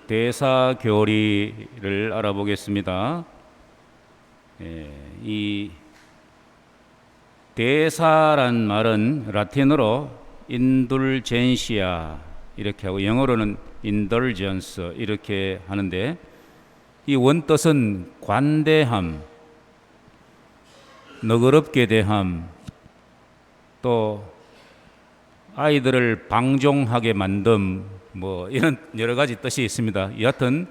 대사교리를 알아보겠습니다. 이 대사란 말은 라틴어로 인둘젠시아 이렇게 하고 영어로는 indulgence 이렇게 하는데, 이 원뜻은 관대함, 너그럽게 대함, 또 아이들을 방종하게 만듦, 뭐 이런 여러 가지 뜻이 있습니다. 여하튼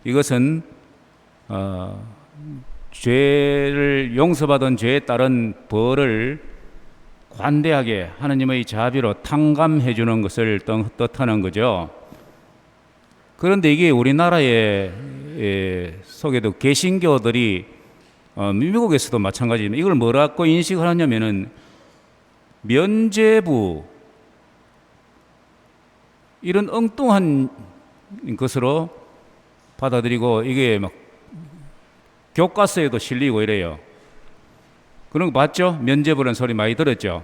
이것은 죄를 용서받은 죄에 따른 벌을 관대하게 하느님의 자비로 탕감해 주는 것을 뜻하는 거죠. 그런데 이게 우리나라의 속에도 개신교들이 미국에서도 마찬가지입니다. 이걸 뭐라고 인식을 하냐면은 면죄부, 이런 엉뚱한 것으로 받아들이고, 이게 막 교과서에도 실리고 이래요. 그런 거 봤죠? 면죄부라는 소리 많이 들었죠?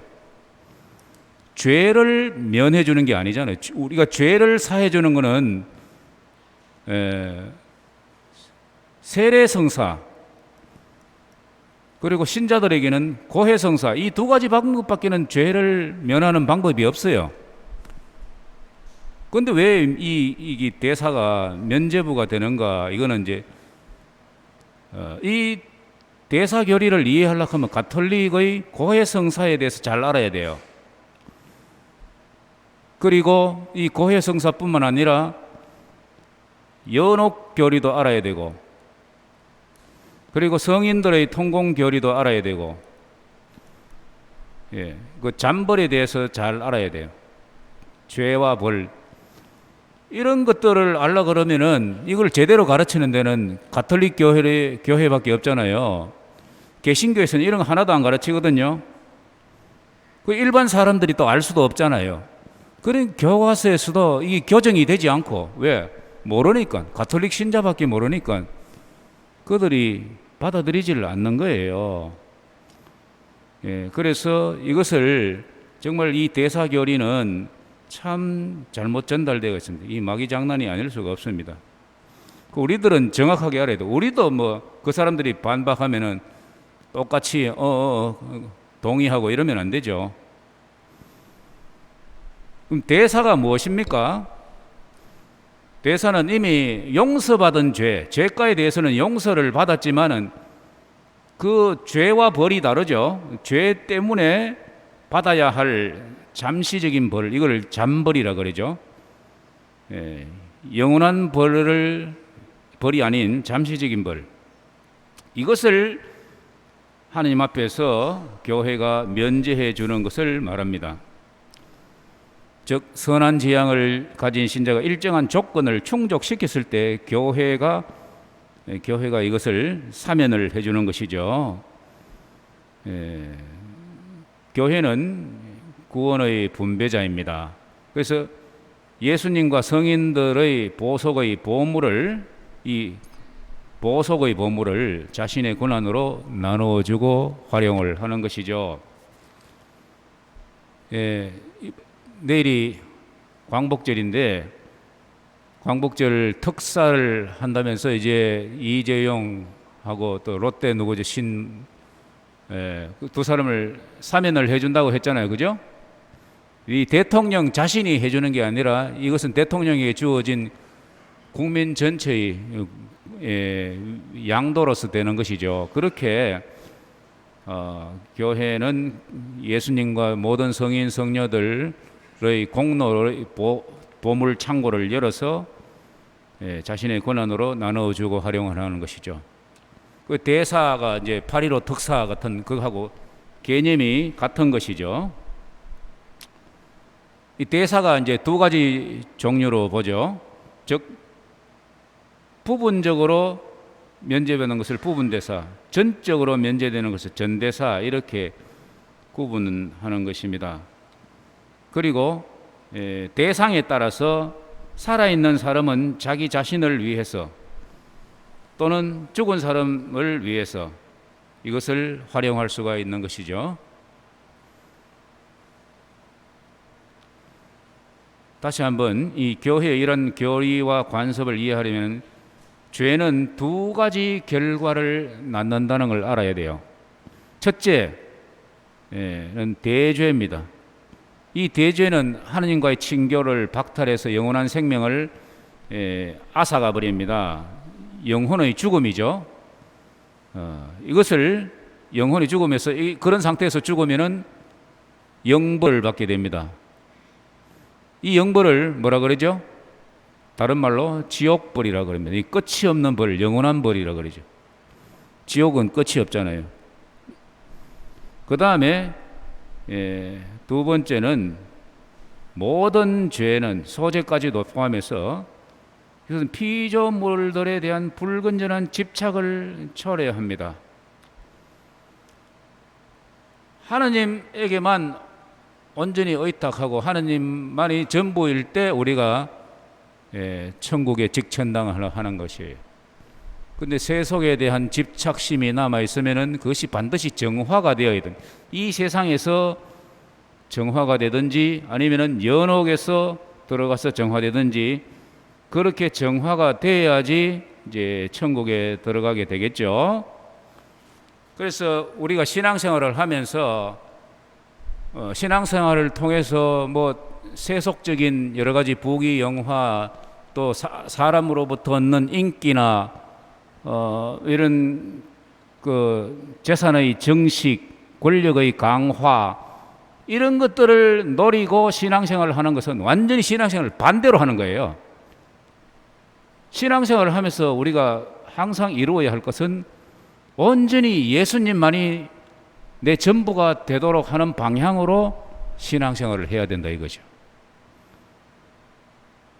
죄를 면해 주는 게 아니잖아요. 우리가 죄를 사해 주는 거는 세례성사, 그리고 신자들에게는 고해성사, 이 두 가지 방법밖에는 죄를 면하는 방법이 없어요. 그런데 왜 이 대사가 면죄부가 되는가? 이거는 이제 이 대사 교리를 이해하려고 하면 가톨릭의 고해성사에 대해서 잘 알아야 돼요. 그리고 이 고해성사뿐만 아니라 연옥 교리도 알아야 되고, 그리고 성인들의 통공 교리도 알아야 되고, 그 잠벌에 대해서 잘 알아야 돼요. 죄와 벌, 이런 것들을 알라 그러면은 이걸 제대로 가르치는 데는 가톨릭 교회밖에 없잖아요. 개신교에서는 이런 거 하나도 안 가르치거든요. 그 일반 사람들이 또 알 수도 없잖아요. 그런 교과서에서도 이게 교정이 되지 않고, 왜? 모르니까. 가톨릭 신자밖에 모르니까 그들이 받아들이지를 않는 거예요. 그래서 이것을 정말 이 대사교리는 참 잘못 전달되어 있습니다. 이 마귀 장난이 아닐 수가 없습니다. 우리들은 정확하게 알아야 돼. 우리도 뭐 그 사람들이 반박하면은 똑같이 동의하고 이러면 안 되죠. 그럼 대사가 무엇입니까? 대사는 이미 용서받은 죄가에 대해서는 용서를 받았지만은 그 죄와 벌이 다르죠. 죄 때문에 받아야 할 잠시적인 벌, 이걸 잠벌이라 그러죠. 영원한 벌이 아닌 잠시적인 벌, 이것을 하나님 앞에서 교회가 면제해 주는 것을 말합니다. 즉 선한 지향을 가진 신자가 일정한 조건을 충족시켰을 때 교회가 이것을 사면을 해주는 것이죠. 교회는 구원의 분배자입니다. 그래서 예수님과 성인들의 보석의 보물을 자신의 권한으로 나누어주고 활용을 하는 것이죠. 내일이 광복절인데, 광복절 특사를 한다면서 이제 이재용하고 또 롯데 누구죠? 두 사람을 사면을 해준다고 했잖아요. 그죠? 이 대통령 자신이 해주는 게 아니라 이것은 대통령에게 주어진 국민 전체의 양도로서 되는 것이죠. 그렇게 교회는 예수님과 모든 성인 성녀들의 공로의 보물 창고를 열어서 자신의 권한으로 나눠주고 활용하는 것이죠. 그 대사가 이제 8.15 특사 같은 그거하고 개념이 같은 것이죠. 이 대사가 이제 두 가지 종류로 보죠. 즉 부분적으로 면제되는 것을 부분대사, 전적으로 면제되는 것을 전대사, 이렇게 구분하는 것입니다. 그리고 대상에 따라서 살아있는 사람은 자기 자신을 위해서 또는 죽은 사람을 위해서 이것을 활용할 수가 있는 것이죠. 다시 한번 이 교회의 이런 교리와 관습을 이해하려면 죄는 두 가지 결과를 낳는다는 걸 알아야 돼요. 첫째는 대죄입니다. 이 대죄는 하느님과의 친교를 박탈해서 영원한 생명을 앗아가 버립니다. 영혼의 죽음이죠. 이것을 영혼이 죽으면서 그런 상태에서 죽으면은 영벌을 받게 됩니다. 이 영벌을 뭐라 그러죠? 다른 말로 지옥벌이라 그럽니다. 이 끝이 없는 벌, 영원한 벌이라 그러죠. 지옥은 끝이 없잖아요. 그 다음에 두 번째는 모든 죄는 소재까지도 포함해서 이것은 피조물들에 대한 불건전한 집착을 초래합니다. 하느님에게만 온전히 의탁하고 하느님만이 전부일 때 우리가 천국에 직천당을 하는 것이에요. 근데 세속에 대한 집착심이 남아있으면 그것이 반드시 정화가 되어야 됩니다. 이 세상에서 정화가 되든지 아니면 연옥에서 들어가서 정화되든지 그렇게 정화가 돼야지 이제 천국에 들어가게 되겠죠. 그래서 우리가 신앙생활을 하면서 신앙생활을 통해서 뭐 세속적인 여러 가지 부귀 영화 또 사람으로부터 얻는 인기나 이런 그 재산의 정식, 권력의 강화 이런 것들을 노리고 신앙생활을 하는 것은 완전히 신앙생활을 반대로 하는 거예요. 신앙생활을 하면서 우리가 항상 이루어야 할 것은 온전히 예수님만이 내 전부가 되도록 하는 방향으로 신앙생활을 해야 된다 이거죠.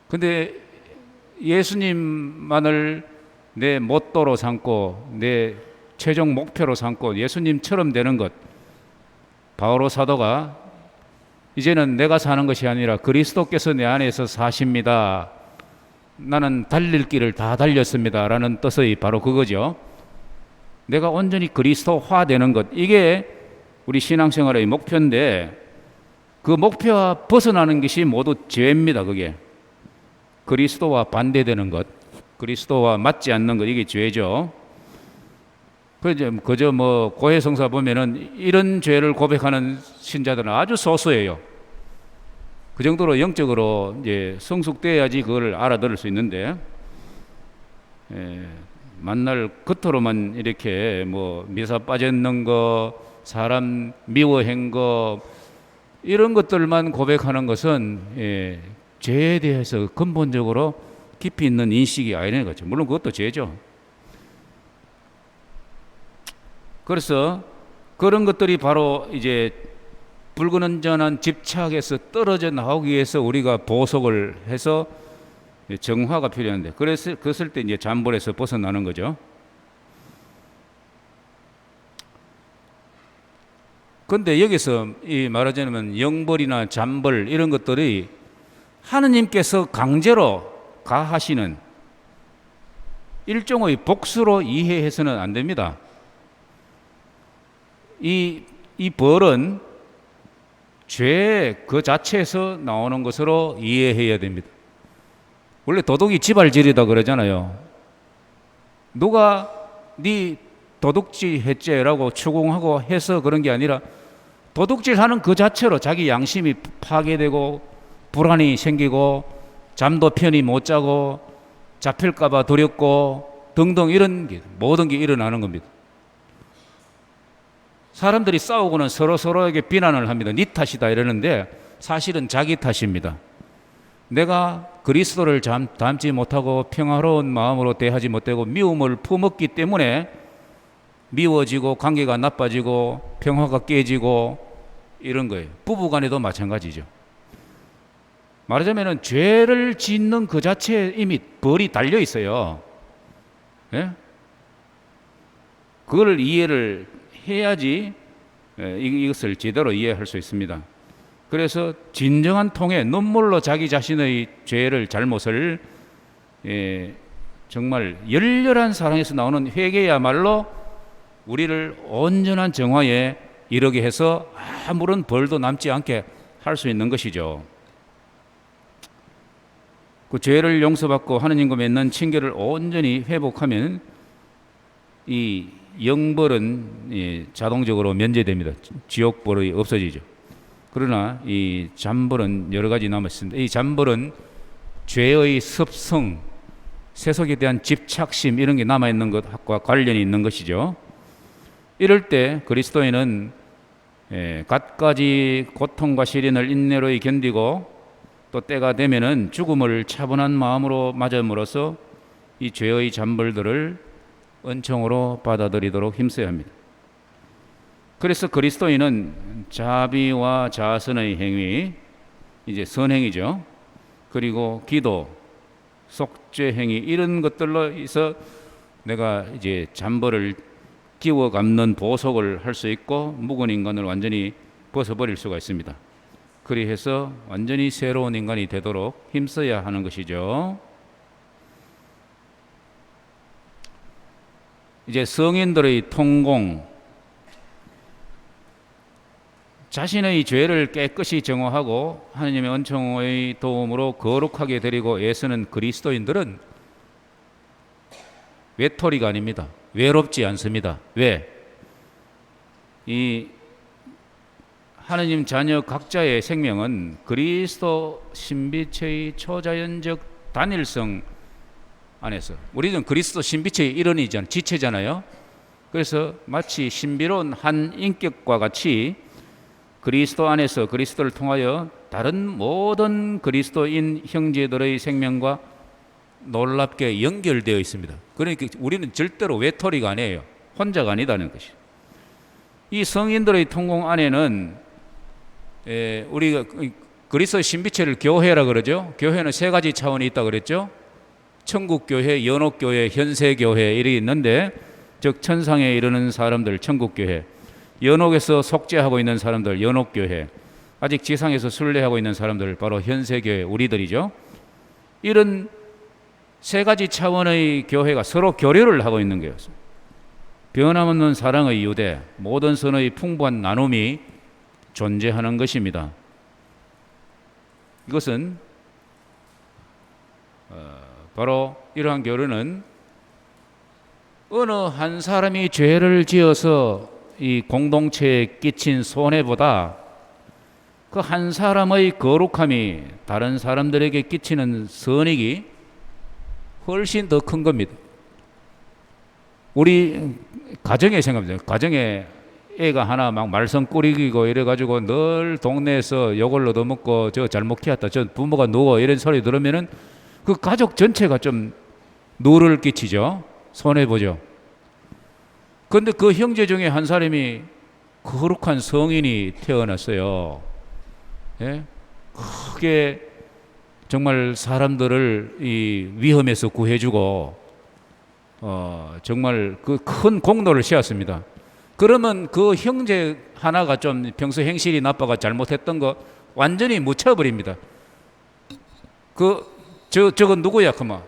근데 예수님만을 내 모토로 삼고 내 최종 목표로 삼고 예수님처럼 되는 것, 바오로 사도가 이제는 내가 사는 것이 아니라 그리스도께서 내 안에서 사십니다. 나는 달릴 길을 다 달렸습니다. 라는 뜻의 바로 그거죠. 내가 온전히 그리스도화 되는 것, 이게 우리 신앙생활의 목표인데 그 목표와 벗어나는 것이 모두 죄입니다. 그게 그리스도와 반대되는 것, 그리스도와 맞지 않는 것, 이게 죄죠. 그저 뭐 고해성사 보면은 이런 죄를 고백하는 신자들은 아주 소수예요. 그 정도로 영적으로 이제 성숙돼야지 그걸 알아들을 수 있는데, 만날 겉으로만 이렇게 뭐 미사 빠졌는 거, 사람 미워한 거, 이런 것들만 고백하는 것은 죄에 대해서 근본적으로 깊이 있는 인식이 아니라는 거죠. 물론 그것도 죄죠. 그래서 그런 것들이 바로 이제 불건전한 집착에서 떨어져 나오기 위해서 우리가 보석을 해서 정화가 필요한데, 그래서 그랬을 때 이제 잠벌에서 벗어나는 거죠. 근데 여기서 이 말하자면 영벌이나 잠벌 이런 것들이 하느님께서 강제로 가하시는 일종의 복수로 이해해서는 안 됩니다. 이 벌은 죄 그 자체에서 나오는 것으로 이해해야 됩니다. 원래 도둑이 지발질이다 그러잖아요. 누가 네 도둑질 했지라고 추궁하고 해서 그런 게 아니라 도둑질하는 그 자체로 자기 양심이 파괴되고 불안이 생기고 잠도 편히 못 자고 잡힐까봐 두렵고 등등 이런 게 모든 게 일어나는 겁니다. 사람들이 싸우고는 서로에게 비난을 합니다. 네 탓이다 이러는데 사실은 자기 탓입니다. 내가 그리스도를 닮지 못하고 평화로운 마음으로 대하지 못하고 미움을 품었기 때문에 미워지고 관계가 나빠지고 평화가 깨지고 이런 거예요. 부부간에도 마찬가지죠. 말하자면 죄를 짓는 그 자체에 이미 벌이 달려 있어요. 예? 그걸 이해를 해야지 이것을 제대로 이해할 수 있습니다. 그래서 진정한 통해 눈물로 자기 자신의 죄를 잘못을 정말 열렬한 사랑에서 나오는 회개야말로 우리를 온전한 정화에 이르게 해서 아무런 벌도 남지 않게 할 수 있는 것이죠. 그 죄를 용서받고 하느님과 맺는 친교를 온전히 회복하면 이 영벌은 자동적으로 면제됩니다. 지옥벌이 없어지죠. 그러나 이 잠벌은 여러 가지 남았습니다. 이 잠벌은 죄의 습성, 세속에 대한 집착심 이런 게 남아있는 것과 관련이 있는 것이죠. 이럴 때 그리스도인은 갖가지 고통과 시련을 인내로 견디고 또 때가 되면은 죽음을 차분한 마음으로 맞음으로써 이 죄의 잠벌들을 은총으로 받아들이도록 힘써야 합니다. 그래서 그리스도인은 자비와 자선의 행위, 이제 선행이죠. 그리고 기도, 속죄 행위 이런 것들로 해서 내가 이제 잠벌을 끼워 감는 보석을 할 수 있고 묵은 인간을 완전히 벗어버릴 수가 있습니다. 그리해서 완전히 새로운 인간이 되도록 힘써야 하는 것이죠. 이제 성인들의 통공, 자신의 죄를 깨끗이 정화하고 하느님의 은총의 도움으로 거룩하게 되리고 애쓰는 그리스도인들은 외톨이가 아닙니다. 외롭지 않습니다. 왜? 이 하느님 자녀 각자의 생명은 그리스도 신비체의 초자연적 단일성 안에서, 우리는 그리스도 신비체의 일원이잖아요. 지체잖아요. 그래서 마치 신비로운 한 인격과 같이 그리스도 안에서 그리스도를 통하여 다른 모든 그리스도인 형제들의 생명과 놀랍게 연결되어 있습니다. 그러니까 우리는 절대로 외톨이가 아니에요. 혼자가 아니다는 것이. 이 성인들의 통공 안에는 우리가 그리스도 신비체를 교회라 그러죠. 교회는 세 가지 차원이 있다 그랬죠. 천국교회, 연옥교회, 현세교회 이렇게 있는데, 즉 천상에 이르는 사람들 천국교회, 연옥에서 속죄하고 있는 사람들 연옥교회, 아직 지상에서 순례하고 있는 사람들 바로 현세교회 우리들이죠. 이런 세 가지 차원의 교회가 서로 교류를 하고 있는 거예요. 변함없는 사랑의 유대, 모든 선의 풍부한 나눔이 존재하는 것입니다. 이것은 바로 이러한 교류는 어느 한 사람이 죄를 지어서 이 공동체에 끼친 손해보다 그 한 사람의 거룩함이 다른 사람들에게 끼치는 선익이 훨씬 더 큰 겁니다. 우리 가정에 생각합니다. 가정에 애가 하나 막 말썽 꾸리고 이래가지고 늘 동네에서 욕을 얻어먹고 저 잘못 키웠다, 저 부모가 누워 이런 소리 들으면은 그 가족 전체가 좀 누를 끼치죠. 손해보죠. 그런데 그 형제 중에 한 사람이 거룩한 성인이 태어났어요. 예? 크게 정말 사람들을 이 위험에서 구해주고 정말 그 큰 공로를 세웠습니다. 그러면 그 형제 하나가 좀 평소 행실이 나빠가 잘못했던 거 완전히 묻혀버립니다. 저건 누구야? 그만.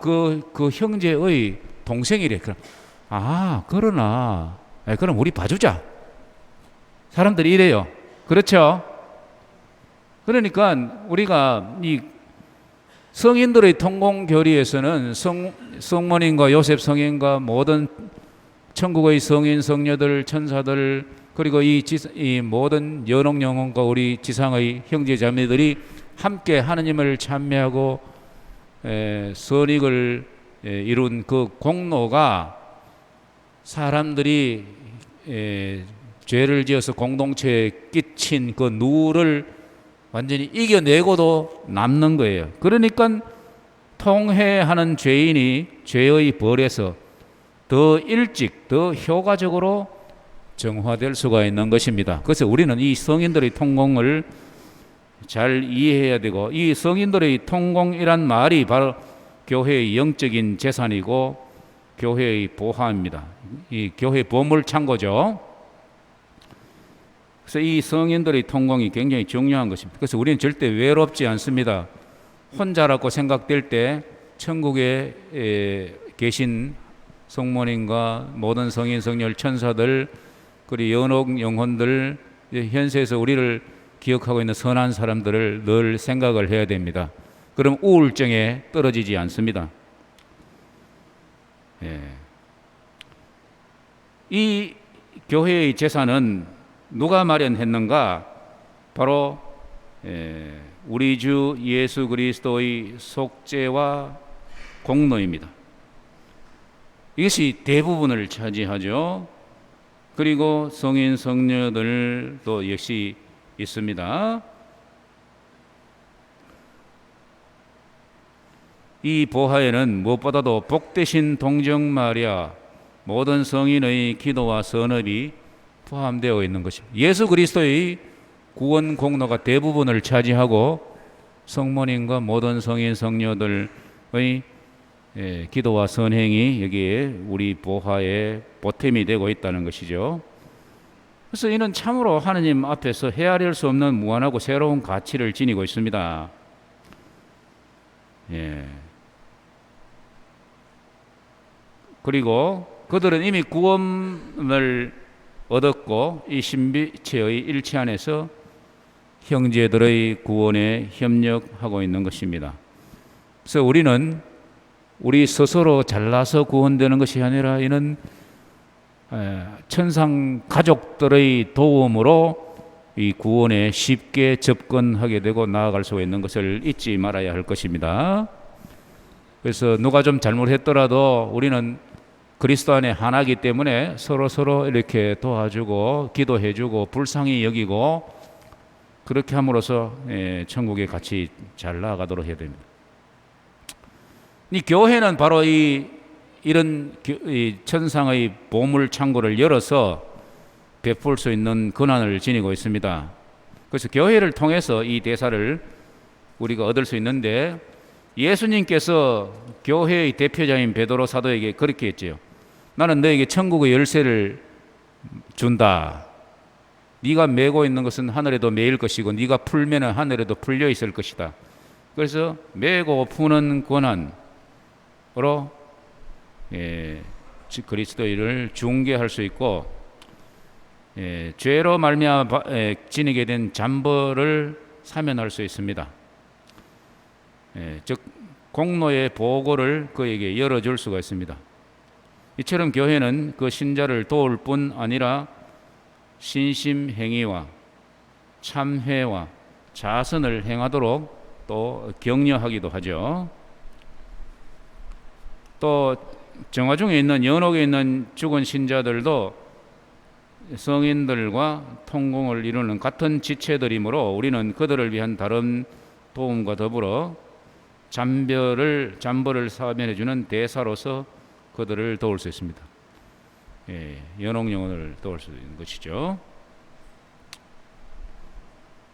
그 형제의 동생이래. 그럼 그러나 그럼 우리 봐주자. 사람들이 이래요. 그렇죠? 그러니까 우리가 이 성인들의 통공교리에서는 성모님과 요셉 성인과 모든 천국의 성인 성녀들 천사들 그리고 이 모든 연옥 영혼과 우리 지상의 형제 자매들이 함께 하느님을 찬미하고 선익을 이룬 그 공로가 사람들이 죄를 지어서 공동체에 끼친 그 누를 완전히 이겨내고도 남는 거예요. 그러니까 통회하는 죄인이 죄의 벌에서 더 일찍 더 효과적으로 정화될 수가 있는 것입니다. 그래서 우리는 이 성인들의 통공을 잘 이해해야 되고, 이 성인들의 통공이란 말이 바로 교회의 영적인 재산이고 교회의 보화입니다. 이 교회 보물 창고죠. 그래서 이 성인들의 통공이 굉장히 중요한 것입니다. 그래서 우리는 절대 외롭지 않습니다. 혼자라고 생각될 때 천국에 계신 성모님과 모든 성인 성녀 천사들 그리고 연옥 영혼들, 현세에서 우리를 기억하고 있는 선한 사람들을 늘 생각을 해야 됩니다. 그럼 우울증에 떨어지지 않습니다. 예. 이 교회의 재산은 누가 마련했는가? 바로 우리 주 예수 그리스도의 속죄와 공로입니다. 이것이 대부분을 차지하죠. 그리고 성인 성녀들도 역시 있습니다. 이 보화에는 무엇보다도 복되신 동정 마리아 모든 성인의 기도와 선업이 포함되어 있는 것입니다. 예수 그리스도의 구원 공로가 대부분을 차지하고 성모님과 모든 성인 성녀들의 기도와 선행이 여기에 우리 보화에 보탬이 되고 있다는 것이죠. 그래서 이는 참으로 하느님 앞에서 헤아릴 수 없는 무한하고 새로운 가치를 지니고 있습니다. 그리고 그들은 이미 구원을 얻었고 이 신비체의 일체 안에서 형제들의 구원에 협력하고 있는 것입니다. 그래서 우리는 우리 스스로 잘나서 구원되는 것이 아니라 이는 천상 가족들의 도움으로 이 구원에 쉽게 접근하게 되고 나아갈 수 있는 것을 잊지 말아야 할 것입니다. 그래서 누가 좀 잘못했더라도 우리는 그리스도 안에 하나이기 때문에 서로 이렇게 도와주고 기도해주고 불쌍히 여기고 그렇게 함으로써 천국에 같이 잘 나아가도록 해야 됩니다. 이 교회는 바로 이런 천상의 보물 창고를 열어서 베풀 수 있는 권한을 지니고 있습니다. 그래서 교회를 통해서 이 대사를 우리가 얻을 수 있는데 예수님께서 교회의 대표자인 베드로 사도에게 그렇게 했지요. 나는 너에게 천국의 열쇠를 준다. 네가 메고 있는 것은 하늘에도 메일 것이고 네가 풀면 하늘에도 풀려 있을 것이다. 그래서 메고 푸는 권한으로 그리스도를 중개할 수 있고 죄로 말미암아 지니게 된 잠벌을 사면할 수 있습니다. 즉 공로의 보고를 그에게 열어줄 수가 있습니다. 이처럼 교회는 그 신자를 도울 뿐 아니라 신심행위와 참회와 자선을 행하도록 또 격려하기도 하죠. 또 정화 중에 있는 연옥에 있는 죽은 신자들도 성인들과 통공을 이루는 같은 지체들이므로 우리는 그들을 위한 다른 도움과 더불어 잠벌을 사면해주는 대사로서 그들을 도울 수 있습니다. 연옥 영혼을 도울 수 있는 것이죠.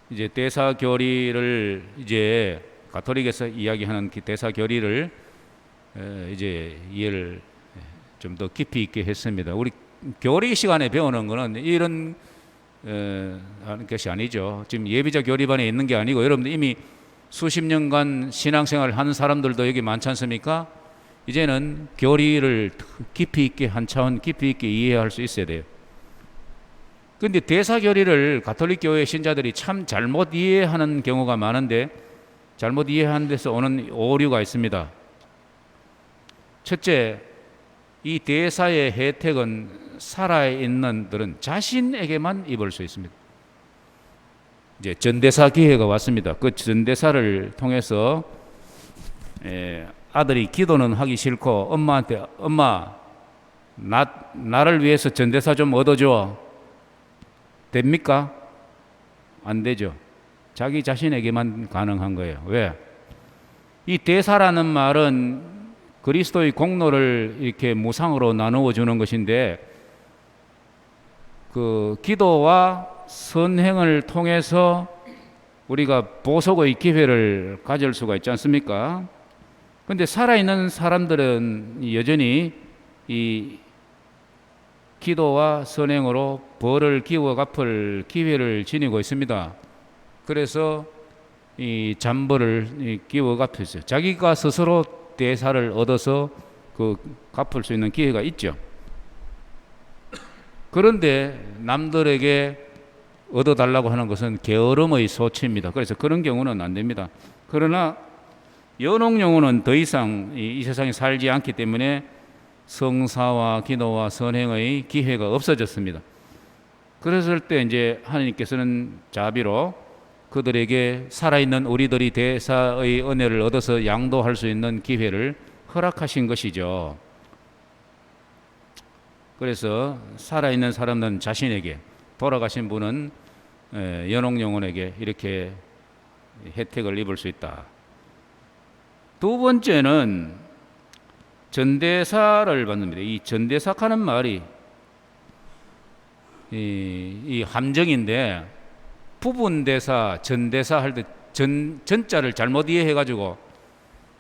이제 대사 교리를 이제 가톨릭에서 이야기하는 대사 교리를 이제 이해를 좀 더 깊이 있게 했습니다. 우리 교리 시간에 배우는 것은 이런 것이 아니죠. 지금 예비자 교리반에 있는 게 아니고 여러분들 이미 수십 년간 신앙생활을 하는 사람들도 여기 많지 않습니까? 이제는 교리를 깊이 있게 한 차원 깊이 있게 이해할 수 있어야 돼요. 그런데 대사 교리를 가톨릭 교회 신자들이 참 잘못 이해하는 경우가 많은데 잘못 이해하는 데서 오는 오류가 있습니다. 첫째, 이 대사의 혜택은 살아있는들은 자신에게만 입을 수 있습니다. 이제 전대사 기회가 왔습니다. 그 전대사를 통해서 아들이 기도는 하기 싫고 엄마한테 엄마 나를 위해서 전대사 좀 얻어줘. 됩니까? 안 되죠. 자기 자신에게만 가능한 거예요. 왜? 이 대사라는 말은 그리스도의 공로를 이렇게 무상으로 나누어 주는 것인데 그 기도와 선행을 통해서 우리가 보석의 기회를 가질 수가 있지 않습니까? 그런데 살아있는 사람들은 여전히 이 기도와 선행으로 벌을 기워 갚을 기회를 지니고 있습니다. 그래서 이 잠벌을 기워 갚았어요. 자기가 스스로 대사를 얻어서 그 갚을 수 있는 기회가 있죠. 그런데 남들에게 얻어달라고 하는 것은 게으름의 소치입니다. 그래서 그런 경우는 안 됩니다. 그러나 연옥 영혼은 더 이상 이 세상에 살지 않기 때문에 성사와 기도와 선행의 기회가 없어졌습니다. 그랬을 때 이제 하나님께서는 자비로 그들에게 살아있는 우리들이 대사의 은혜를 얻어서 양도할 수 있는 기회를 허락하신 것이죠. 그래서 살아있는 사람은 자신에게, 돌아가신 분은 연옥 영혼에게 이렇게 혜택을 입을 수 있다. 두 번째는 전대사를 받습니다. 이 전대사하는 말이 이 함정인데, 부분대사, 전대사 할 때 전자를 잘못 이해해가지고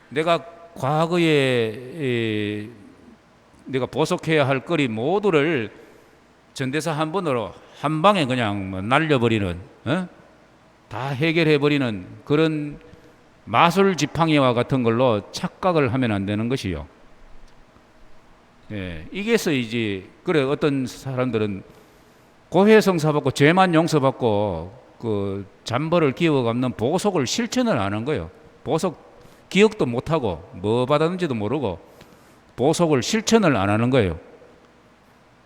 내가 과거에 내가 보석해야 할 거리 모두를 전대사 한 번으로 한 방에 그냥 뭐 날려버리는, 다 해결해버리는 그런 마술 지팡이와 같은 걸로 착각을 하면 안 되는 것이요. 이게서 이제 그래 어떤 사람들은 고해성사 받고 죄만 용서받고 그 잔벌을 기어감는 보석을 실천을 안 한 거예요. 보석 기억도 못하고 뭐 받았는지도 모르고 보석을 실천을 안 하는 거예요.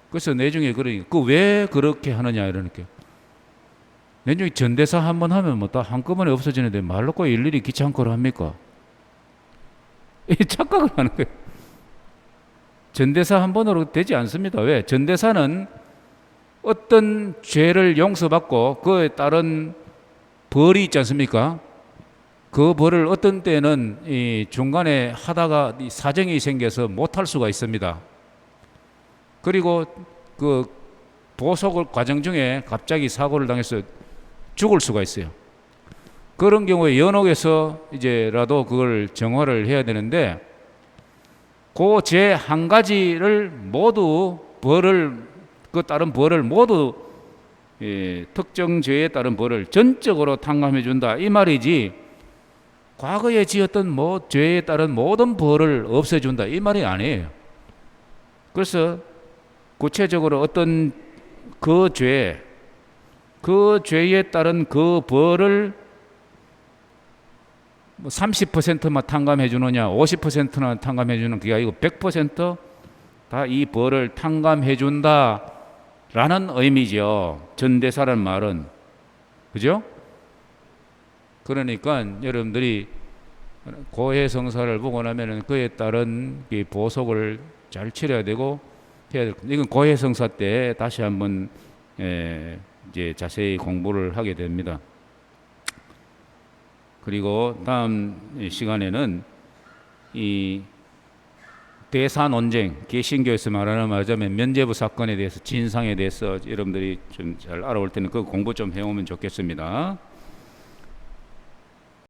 그래서 내중에 그러니까 그 왜 그렇게 하느냐 이러니까 내중에 전대사 한 번 하면 뭐 다 한꺼번에 없어지는데 말로 꼭 일일이 귀찮고를 합니까? 이 착각을 하는 거예요. 전대사 한 번으로 되지 않습니다. 왜? 전대사는 어떤 죄를 용서받고 그에 따른 벌이 있지 않습니까? 그 벌을 어떤 때는 이 중간에 하다가 이 사정이 생겨서 못할 수가 있습니다. 그리고 그 보석을 과정 중에 갑자기 사고를 당해서 죽을 수가 있어요. 그런 경우에 연옥에서 이제라도 그걸 정화를 해야 되는데 그 죄 한 가지를 모두 벌을 그 다른 벌을 모두 특정 죄에 따른 벌을 전적으로 탕감해 준다 이 말이지, 과거에 지었던 뭐 죄에 따른 모든 벌을 없애준다 이 말이 아니에요. 그래서 구체적으로 어떤 그 죄에 따른 그 벌을 30%만 탕감해 주느냐 50%나 탕감해 주는 게 아니고 100% 다 이 벌을 탕감해 준다 라는 의미죠. 전대사라는 말은. 그죠? 그러니까 여러분들이 고해성사를 보고 나면은 그에 따른 이 보석을 잘 치러야 되고 해야 될 겁니다. 이건 고해성사 때 다시 한번 이제 자세히 공부를 하게 됩니다. 그리고 다음 시간에는 이 대사 논쟁, 개신교에서 말하자면 면죄부 사건에 대해서 진상에 대해서 여러분들이 좀 잘 알아올 때는 그 공부 좀 해오면 좋겠습니다.